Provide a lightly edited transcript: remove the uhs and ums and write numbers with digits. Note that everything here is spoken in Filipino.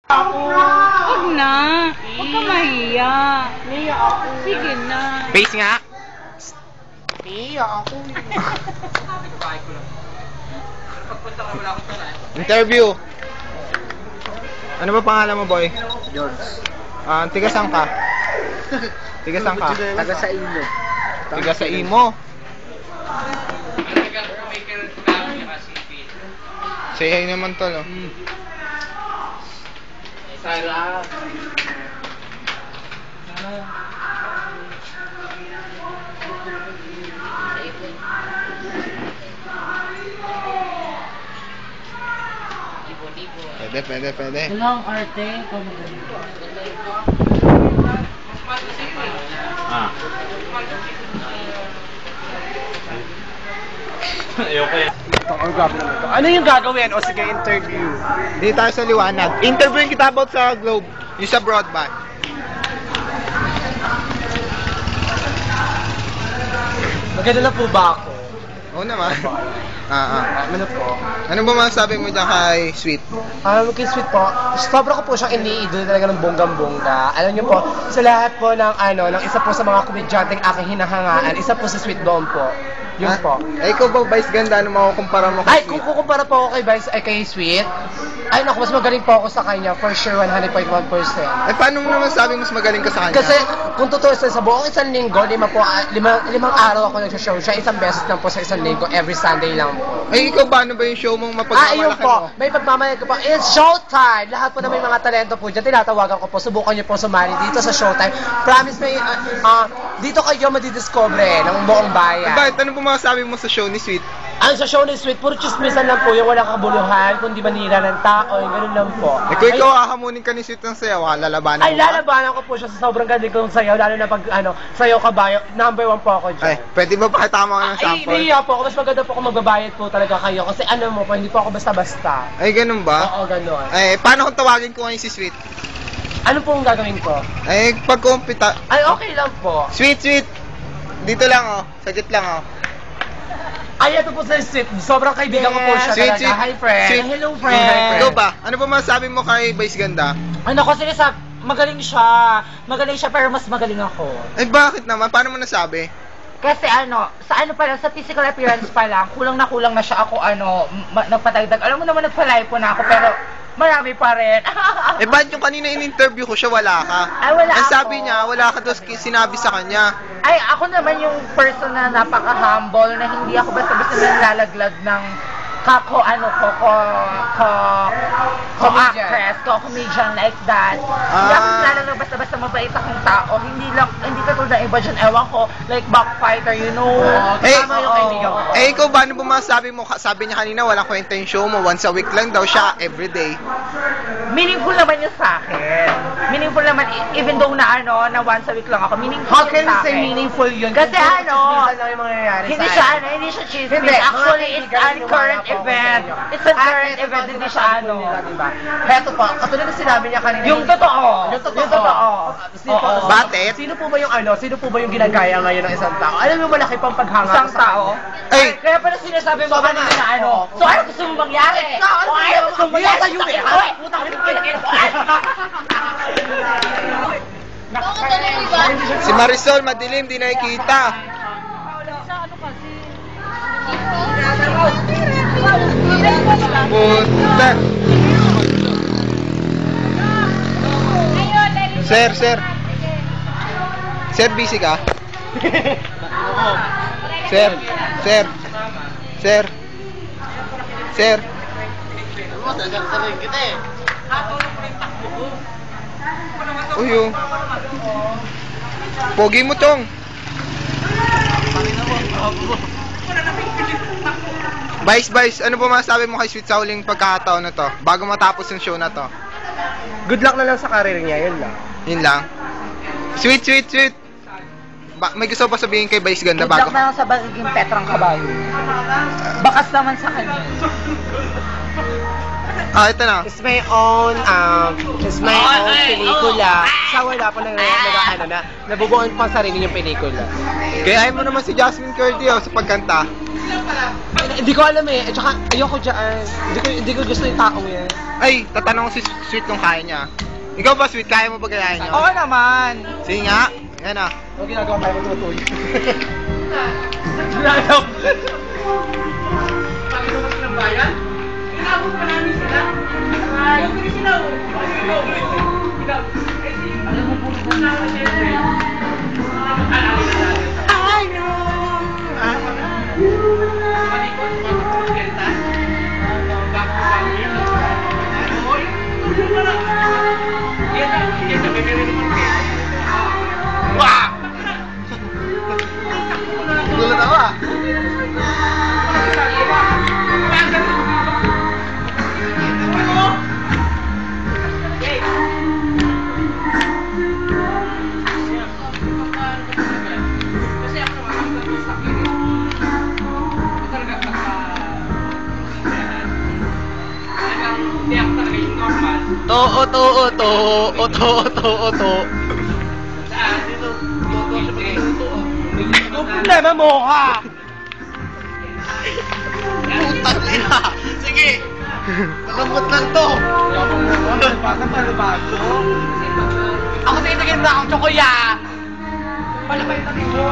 Ako. Huwag na. Huwag ka mahiya. Niya ako. Sige na. Base nga. Niya ako. Interview. Ano ba pangalan mo, boy? George. Tiga saan ka? Tiga saan ka? Taga sa inyo. Tiga sa Imo. Say hi naman to, no? Sarap. Pwede. Walang arte. Ano yung gagawin? O sige, interview. Dito tayo sa liwanag. Interviewin kita about sa Globe. Yung sa broadband. Maganda na po ba ako? Oo naman. Ano po? Ano ba masasabi mo dyan kay Sweet? Okay, sweet po. Sobra ko po siyang iniidol talaga ng bonggang-bongga. Alam niyo po, sa lahat po ng isa po sa mga komedyanteng aking hinahangaan, isa po si Sweet Dom po. Yun po. Ikaw ba, Vice Ganda, ano makukumpara mo Ay, kay kung Sweet? kukumpara po ako kay Sweet, ay naku, mas magaling po ako sa kanya. For sure, 100.1%. Paano mo naman sabi mas magaling ka sa kanya? Kasi kung totoo sa buong isang linggo, limang araw ako nagsashow siya. Isang beses lang po sa isang linggo, every Sunday lang po. Ay, ikaw ba? Ano ba yung show mong Ayun mapagmamalaki po, mo? may pagmamalaki po. It's showtime! Lahat po na may mga talento po dyan, tinatawagan ko po. Subukan niyo po sumali dito sa showtime. Promise may, dito kayo madidiscover ng buong bayan. Bakit? Ano ba masasabi mo sa show ni Sweet? Ang sa show ni Sweet, puro chismisan lang po, yung walang kabuluhan, kundi manira ng tao, yung ganun lang po. Kung ikaw hahamunin ka ni Sweet ng sayaw, lalabanan Ay, mo ba? lalabanan ko po siya sa sobrang galing kong sayaw, lalo na pag, sayaw kabayo, number 1 po ako dyan. Ay, pwede ba pakitama ka ng Ay, sample? hindi po ako. Mas maganda po kung magbabayad po talaga kayo. Kasi ano mo po, hindi po ako basta-basta. Ay, ganun ba? Oo, gano'n. Ay, paano kung tawagin ko ngayon si Sweet? Ano po ang gagawin ko? Ay, pagkumpita... Ay, okay lang po. Sweet! Dito lang, oh. Sagit lang, oh. Ay, ito po sa Sweet. Sobrang kaibigan ko po siya Sweet, talaga. sweet. Hi, friend. Sweet. Hello, friend. Ikaw ba? Ano ba masasabi mo kay Vice Ganda? Ano ko siya, magaling siya. Magaling siya pero mas magaling ako. Ay, bakit naman? Paano mo nasabi? Kasi sa physical appearance pa lang, kulang na siya ako, nagpatagdag. Alam mo naman, nagpalipo na ako, pero marami pa rin. Eh, ba't yung kanina in-interview ko siya, wala ka? Ay, wala Ang ako. sabi niya, wala ka daw sinabi sa kanya. Ay, ako naman yung person na napaka-humble, na hindi ako basta-basta nalalaglag ng actress, comedian like that. Hindi ako nalalaglag basta-basta mabait akong tao. Hindi katulad ng iba dyan, ewan ko, like backfighter, you know. Tama yung kaibigan ko. Eh, ikaw ba? Ano ba masasabi mo? Sabi niya kanina, walang kwenta yung show mo. Once a week lang daw siya, everyday. Meaningful naman yun sa akin. Meaningful naman, even though na once a week lang ako, meaningful How yun can you sa say akin. meaningful yun? Kasi chismisan lang yung mangyayari hindi sa siya akin. hindi siya chismis. Hindi, Actually, mga it's kaibigan, a current niwala po ako event. sa inyo. It's a current event, hindi siya Diba? Heto po, katulad na sinabi niya kanina. Yung totoo. Yung totoo. Yung totoo. Oo. Bakit? Sino po ba yung ginagaya ngayon ng isang tao? Alam mo malaki pang paghanga Isang sa tao. kanya. Ay! Kaya pala sinasabi mo Sobrang kanina na nga. So ano gusto mo mangyari? Ano Ayaw gusto mo mangyari? Sa'yo eh. Oy! Putang ina. Si Marisol, madilim, di nakikita. Puta. Sir. Sir, busy ka? Sir. Uy, oh. Pogi mo tong. Vice, ano ba masasabi mo kay Sweet sa huling pagkakataon na to? Bago matapos yung show na to. Good luck na lang sa career niya, yun lang. Yun lang. Sweet. May gusto pa sabihin kay Vice Ganda Good bago? luck na lang sa bagiging Petrang Kabayo. Bakas naman sa kanya. Ito na. It's my own pelikula. sa wala po nabubuon pang sarili yung pelikula. Gayahin mo naman si Jasmine Curdy sa pagkanta. Hindi ko alam eh. At saka ayoko dyan. Hindi ko gusto yung taong yan. Ay, tatanong si Sweet kung kaya niya. Ikaw ba, Sweet? Kaya mo ba gayahin niya? Oo naman. Sige nga. Yan ah. Huwag ginagawa tayo matutuloy. Pag-inumas ng bayan? Inabot pa namin sila. Ay, hindi sila. Alam mo po na I Wah! Gulat ako ah. Yung problema mo ka! Putang ina! Sige! Malambot lang to! Ako titigil na akong tsokoya! Pala ba yung tabi mo?